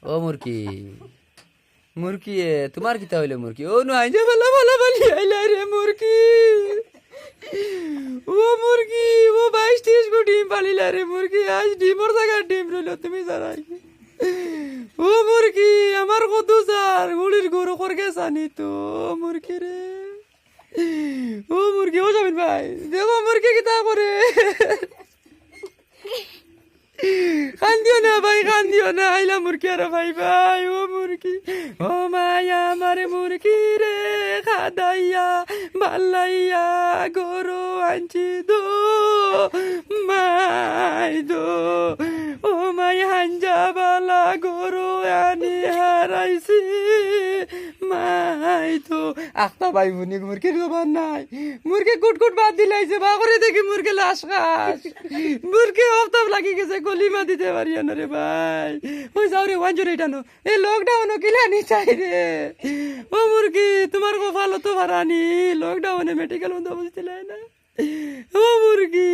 ও মুরকি মুরকি তোমার কিতা হইলে মুরকি ও নু আইজা ভালো ভালো বলি আইলা রে মুরকি ও মুরগি ও 22-30 গো ডিম পালিলা রে মুরগি আজ ডিমর জায়গা ডিম রইল তুমি জানাই ও মুরগি আমার কত সার গুলির গরু করকে জানি তো মুরগি রে ও মুরগি ও যাবেন ভাই দেখো মুরগি কিতা করে কান্দিও না ভাই কান্দিও না আইলা মুরগি আর ভাই ভাই ও মুরগি ও মায়া আমার মুরগি রে খাদাইয়া বাল্লাইয়া গরু আনছি দো মাই দো ও মাই হাঞ্জা বালা গরু আনি হারাইছি মাই তো আখতা ভাই মুনি মুরগির খবর নাই মুরগি কুট কুট বাদ দিলাইছে বা করে দেখি মুরগি লাশ খাস মুরগির হপ্তাহ লাগি গেছে গলিমা দিতে পারি না রে ভাই ওই যাও রে 108 আনো এই লকডাউন কিলানি চাই রে ও মুরগি তোমার কপাল তো ভারানি লকডাউনে মেডিকেল বন্ধ বুঝতে না ও মুরগি